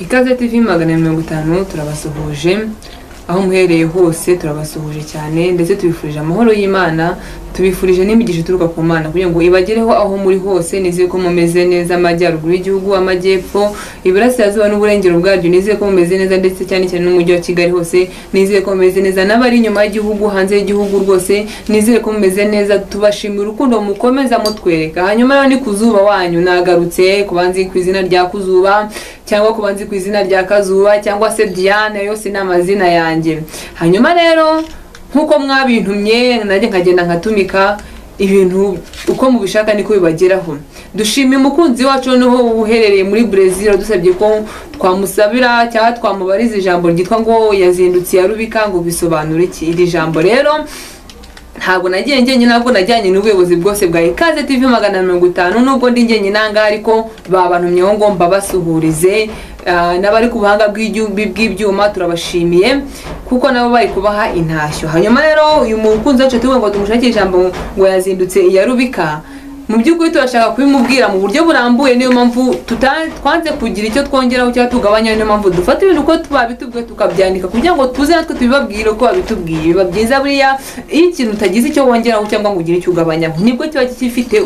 Ikaze TV 150 turabasuhuje aho muhereye hose turabasuhuje cyane ndetse tubifurije amahoro y'Imana tubifurije n'imigisha ituruka ku Mana kugira ngo ibagereho aho muri hose nizeye ko mumeze neza amajyaruguru y'igihugu amajyepfo iburasirazuba n'uburengero bwaryo nizeye ko mumeze neza ndetse cyane cyane n'umujyi wa Kigali hose nizeye ko mumeze neza n'abari inyuma y'igihugu hanze y'igihugu rwose nizeye ko mumeze neza tubashimira urukundo mukomeza mutwereka hanyuma rero ni kuzuba wanyu nagarutse kubanzi ku izina rya Kuzuba cyangwa kubanzi ku izina rya Kazuba cyangwa se Diane yose n'amazina yanjye hanyuma rero nkuko mwabintumye nanjye nkagenda nkatumika ibintu uko mubishaka niko bibageraho dushimiye umukunzi wacu noneho uherereye muri Brazil dusabye ko twamusabira cyangwa twamubariza ijambo ryitwa ngo yazindutse ya Rubika ngo bisobanura iki iri jambo rero ntabwo nagiye njyenyine ntabwo najyanye n'ubuyobozi bwose bwa Ikaze TV 150 nubwo ndi njyenyine nanga ariko babantumyeho ngo mbabasuhurize n'abari ku buhanga bw'ibyuma turabashimiye kuko nabo bari kubaha intashyo hanyuma rero uyu mukunzi wacu tuvuga ngo tumushakire ijambo ngo yazindutse ya Rubika mu by'ukuri turashaka kubimubwira mu buryo burambuye niyo mpamvu twanze kugira icyo twongeraho cyangwa tugabanya niyo mpamvu dufata ibintu uko twabitubwiye tukabyandika kugira ngo tuze natwe tubibabwire uko babitubwiye biba byiza buriya iyo ikintu utagize icyo wongeraho cyangwa ngo ugire icyo ugabanya nibwo kiba gifite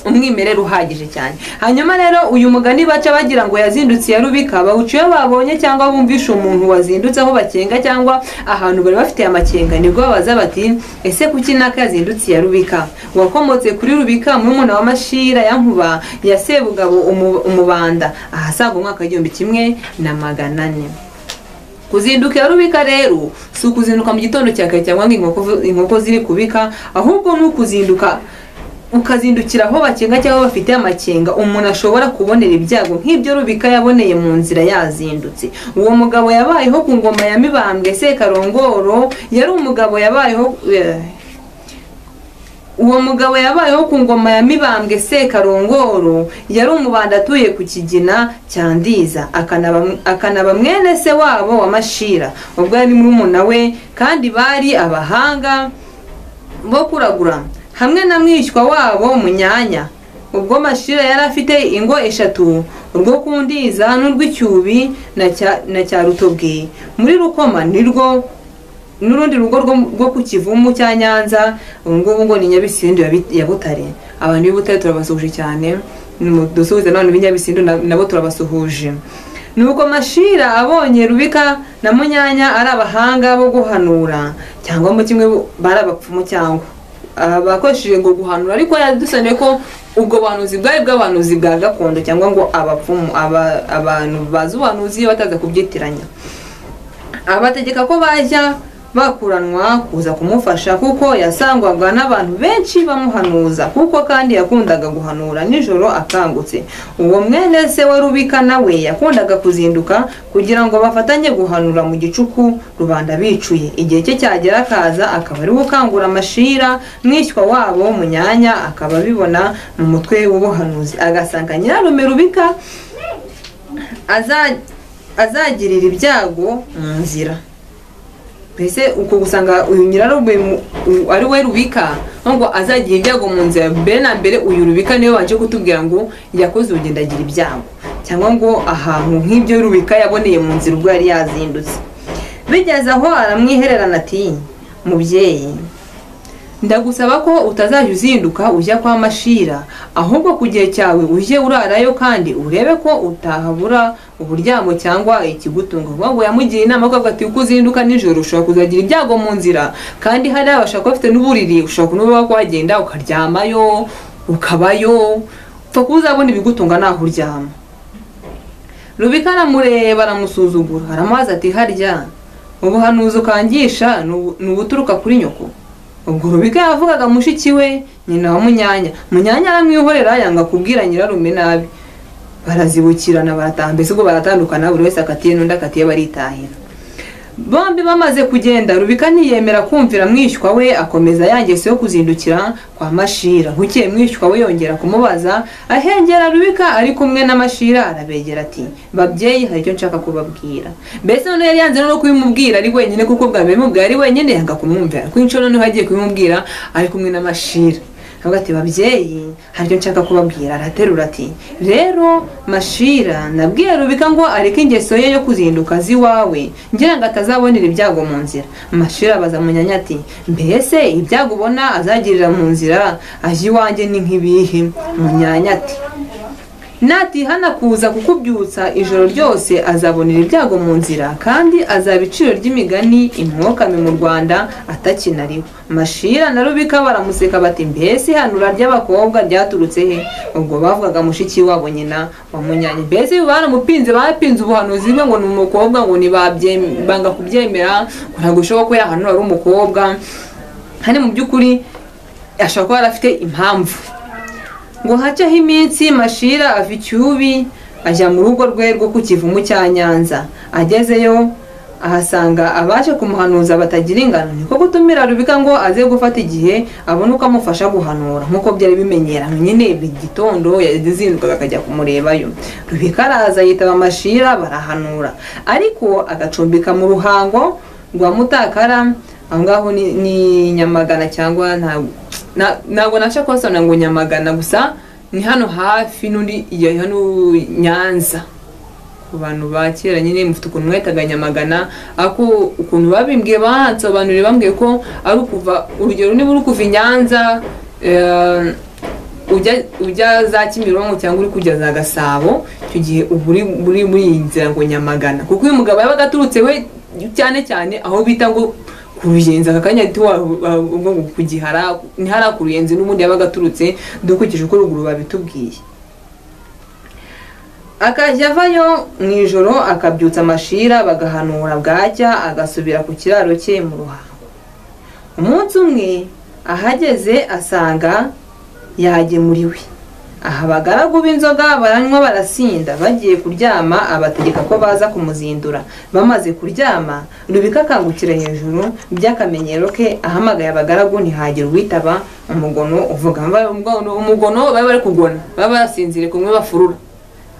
umwimerere uhagije cyane hanyuma rero uyu mugani baca bagira ngo yazindutse ya Rubika bawuciye babonye cyangwa bumvisha umuntu wazindutse aho bakenga cyangwa ahantu bari bafite amakenga nibwo babaza bati ese kuki naka yazindutse ya Rubika wakomotse kuri Rubika murumuna wa Mashira ya Nkuba ya Sebugabo umubanda ahasaga umwaka 1400 kuzinduka ya Rubika rero si ukuzinduka mu gitondo cya kare cyangwa inkoko ziri kubika ahubwo nukuzinduka ukazindukira aho bakenga cyangwa bafite amakenga umuntu ashobora kubonera ibyago nk'ibyo Rubika yaboneye mu nzira yazindutse uwo mugabo yabayeho ku ngoma ya Mibambwe Sekarongoro yari umugabo yabayeho uwo mugabo yabayeho ku ngoma ya Mibambwe Sekarongoro yari umubanda atuye ku Kigina cya Ndiza akanaba mwene se wabo wa Mashira ubwo yari murumuna we kandi bari abahanga bo kuragura hamwe na mwishywa wabo Munyanya ubwo Mashira yari afite ingo 3 urwo kundiza n'urw'icyubi na cya Rutobwe muri Rukoma nirwo n'urundi rugo rwo ku Kivumu cya Nyanza ngo ni Nyabisindu ya Butare abantu b'Ibutare turabasuhuje cyane dusubiza none b'Inyabisindu nabo turabasuhuje nuko Mashira abonye Rubika na Munyanya ari abahanga bo guhanura cyangwa mu kimwe barabapfumu cyangwa abakoresheje ngo guhanura ariko yadusane ko ubwo banuzi bwari bw'abanuzi bwa gakondo cyangwa ngo abapfumu abantu bazubanuzi bataza kubyitiranya abategeka ko bajya bakuranwa kuza kumufasha kuko yasangwaga n'abantu benshi bamuhanuza kuko kandi yakundaga guhanura nijoro akangutse uwo mwene se wa Rubika nawe yakundaga kuzinduka kugira ngo bafatanye guhanura mu gicuku rubanda bicuye igihe cye cyagera akaza akaba ari gukangura Mashira mwishywa wabo Munyanya akaba bibona mu mutwe w'ubuhanuzi agasanga nyirarume Rubika azagirira ibyago mu nzira Pese uko gusanga uyu nyirarume ari we Rubika ngo azagira ibyago mu nzira mbere uyu Rubika niwe wanje kutubwira ngo yakoze ugenda agira ibyago cyangwa ngo ahantu nk'ibyo Rubika yaboneye mu nzira ubwo yari yazindutse bigeze aho aramwihererana ati mubyeyi ndagusaba ko utazajya uzinduka ujya kwa Mashira ahubwo ku gihe cyawe uje urarayo kandi urebe ko utahabura uburyamo cyangwa ikigutunga ngo yamugiye inama ko ati uko uzinduka nijoro ushobora kuzagira ibyago mu nzira kandi hari abashaka bafite n'uburiri ushobora kunuba kwagenda ukaryamayo ukabayo pfa kuzabona ibigutunga naho uryama Rubika aramureba aramusuzugura aramubaza ati harya ubuhanuzi ukangisha n'ubuturuka kuri nyoko ubwo Rubika yavugaga mushiki we nyina wa Munyanya aramwihorera yanga kubwira nyirarume nabi barazibukirana barataha mbese ubwo baratandukana buri wese akatiye n'undi akatiye baritahira bombi bamaze kugenda Rubika ntiyemera kumvira mwishywa we akomeza yangeso yo kuzindukira kwa Mashira nkukiye mwishywa we yongera kumubaza ahengera Rubika ari kumwe na Mashira arabegera ati babyeyi hari icyo nshaka kubabwira mbese none yari yanze no kubimubwira ari wenyine kuko bwa mbere mubwira ari wenyine yanga kumwumvira ku inshuro none hagiye kubimubwira ari kumwe na Mashira avuga ati babyeyi haryo nshaka kubabwira. Araterura ati rero Mashira nabwiye Rubika ngo areke ingeso ye yo kuzinduka ziwawe ngira ngo atazabonera ibyago mu nzira. Mashira abaza Munyanya ati mbese ibyago ubona azagirira mu nzira aje iwanjye ni nk'ibihe? Munyanya ati natihana kuza kukubyutsa ijoro ryose azabonera ibyago mu nzira kandi azaba iciro ry'imigani imwokame mu Rwanda atakinariho. Mashira na Rubika baramuseka bati mbese hanura ry'abakobwa ryaturutse he? Ubwo bavugaga mushiki wabo nyina wa Munyanya. Mbese baramupinze bapinze ubuhanuzi bwe ngo ni umukobwa ngo banga kubyemera ntabwo ushoboka ko yahanura ari umukobwa. Hani mu by'ukuri ashobora kuba arafite impamvu. Ngo hacaho iminsi Mashira ava icyubi ajya mu rugo rwe rwo ku Kivumu cya Nyanza. Agezeyo ahasanga abaje kumuhanuza batagira ingano, niko gutumira Rubika ngo aze gufata igihe abone uko amufasha guhanura nk'uko byari bimenyeranye. Nyine igitondo yazindukaga akajya kumurebayo. Rubika araza yitaba Mashira barahanura, ariko agacumbika mu Ruhango rwa Mutakara. Aho ngaho ni Nyamagana cyangwa ntabwo nashaka kubasana ngo Nyamagana, gusa ni hano hafi n'undi hano Nyanza. Ku bantu ba kera nyine mufite ukuntu mwitaga Nyamagana, ako ukuntu babimbwiye bansobanurire bambwiye ko ari ukuva urugero niba uri kuva Nyanza ujya za Kimironko cyangwa uri kujya za Gasabo, icyo gihe uri muri inzira ngo Nyamagana, kuko uyu mugabo yabaga aturutse we cyane cyane aho bita ngo kuruyenza akanya ati ubwo kugihara ni hara kuruyenze n'ubundi yabaga aturutse dukurikije uko ruguru babitubwiye. Akajya avayo mu ijoro akabyutsa Mashira bagahanura, bwacya agasubira ku kiraro cye mu Ruhango. Umunsi umwe ahageze asanga yagemuriwe. Aha abagaragu b'inzoga baranywa barasinda, bagiye kuryama abategeka ko baza kumuzindura. Bamaze kuryama Rubika akangukira hejuru by'akamenyero ke, ahamagaye abagaragu ntihagira uwitaba. Umugono uvuga umugono bari kugona, basinzire kumwe bafurura.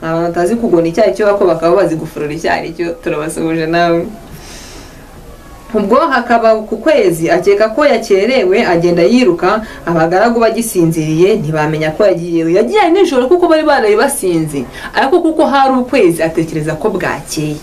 Abantu batazi kugona icyayi cyo bako bakaba bazi gufurura icyayi cyo. Turabasubije nawe. Ubwo hakaba ku kwezi akeka ko yakerewe agenda yiruka, abagaragu bagisinziriye ntibamenya ko yagiye nijoro kuko bari baraye basinze, ariko kuko hari ukwezi atekereza ko bwakeye.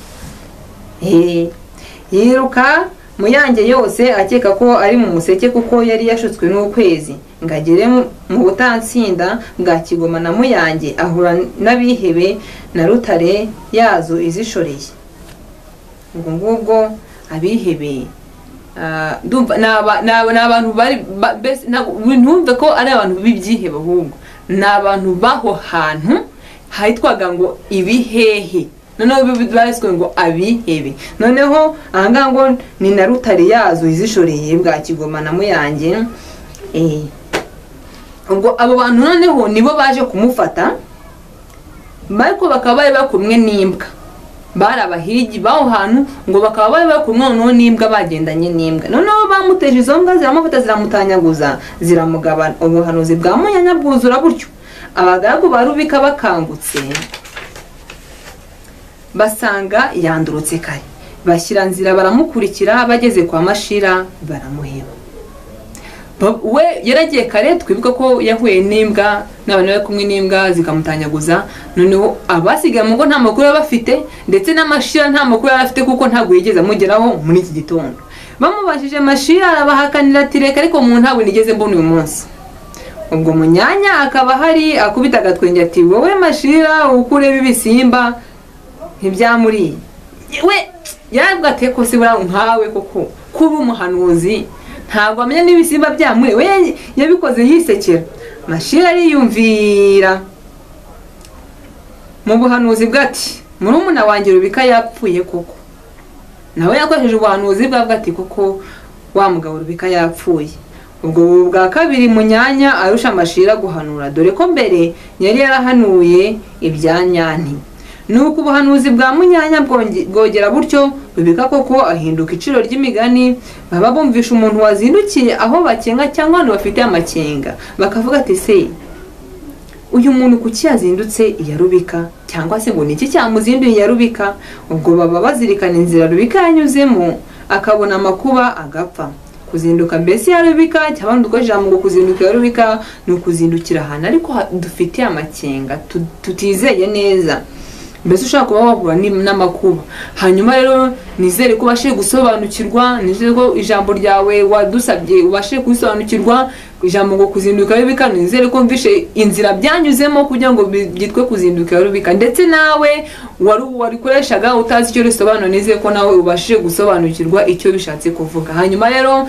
Yiruka Muyange yose akeka ko ari mu museke kuko yari yashutswe n'ukwezi. Ngagere mu butansinda bwa Kigoma na Muyange ahura n'abihebe na Rutare yazo izishoreye. Ubwo ngubwo abihebe ndumva n'abantu bari ntumve ko ari abantu b'ibyihebe, ahubwo n'abantu baho hantu hitwaga ngo ibihehe, noneho bariswe ngo abihebe. Noneho ahangaha ngo ni na Rutare yazo izishoreye bwa Kigoma na Muyange. Ubwo abo bantu noneho nibo baje kumufata, ariko bakaba bari bakumwe n'imbwa. Bari abahigi baho hantu ngo bakaba bari bakumwe n'imbwa, bagendanye n'imbwa. Noneho bamuteje izo mbwa ziramufata ziramutanyaguza ziramugabana. Ubuhanuzi bwa Munyanya bwuzura gutyo. Abagaragu ba Rubika bakangutse basanga yandurutse kare, bashyira nzira baramukurikira. Bageze kwa Mashira baramuheba. We yaragiye kare, twibuka ko yahuye n'imbwa n'abantu bari kumwe n'imbwa zikamutanyaguza. Noneho abasigaye mu ngo nta makuru bafite, ndetse na Mashira nta makuru afite kuko ntabwo yigeze amugeraho muri iki gitondo. Bamubajije Mashira arabahakanira ati reka ariko mu ntabwo nigeze mbona uyu munsi. Ubwo Munyanya akaba hari akubita agatwenge ati wowe Mashira ukureba ibisimba ntibyamuriye. We yarabwa ate ko sibura nkawe koko kuba umuhanuzi ntabwo amenya n'ibisimba byamure, we yabikoze yisekera. Mashira ariyumvira mu buhanuzi bwati murumuna wanjye Rubika yapfuye koko. Nawe yakoresheje ubuhanuzi bwavuga ati koko wa mugabo Rubika yapfuye. Ubwo bwa kabiri Munyanya arusha Mashira guhanura, dore ko mbere yari yarahanuye ibya Nyanti. Nuko ubuhanuzi bwa Munyanya bwogera butyo Rubika koko ahinduka iciro ry'imigani. Baba bumvisha umuntu wazindukiye aho bakenga cyangwa abantu bafite amakenga, bakavuga ati se uyu muntu kuki yazindutse iya Rubika, cyangwa se ngo niki cyamuzinduye iya Rubika. Ubwo baba bazirikana inzira Rubika yanyuzemo akabona amakuba agapfa. kuzinduka mbese ya rubika cyangwa dukoresha ijambo ngo kuzinduka ya rubika ni ukuzindukira ahantu ariko dufitiye amakenga tutizeye neza, mbese ushaka kuba wahura n'amakuba. Hanyuma rero nizere ko ubashije gusobanukirwa, nizere ko ijambo ryawe wadusabye ubashije kubisobanukirwa. Ijambo ngo kuzinduka rubika nizere ko mvishe inzira byanyuzemo kugira ngo byitwe kuzinduka rubika, ndetse nawe warikoreshaga utazi icyo risobanura, nizere ko nawe ubashije gusobanukirwa icyo bishatse kuvuga. Hanyuma rero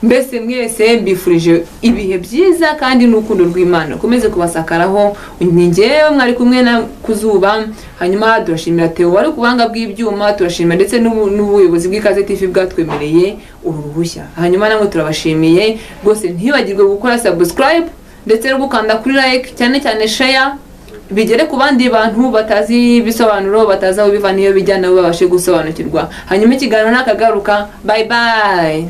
mbese mwese mbifurije ibihe byiza kandi n'urukundo rw'Imana komeze kubasakaraho. Ni njyewe mwari kumwe na Kuzuba. Hanyuma turashimira Theo wari kubanga bw'ibyuma, turashimira ndetse n'ubuyobozi bw'Ikaze TV bwatwemereye uru ruhushya. Hanyuma namwe turabashimiye rwose, ntibagirwe gukora subscribe ndetse no gukanda kuri like, cyane cyane share, bigere ku bandi bantu batazi bisobanuro, batazi aho biva niyo bijyana babashe gusobanukirwa. Hanyuma ikiganiro nakagaruka, bye bye.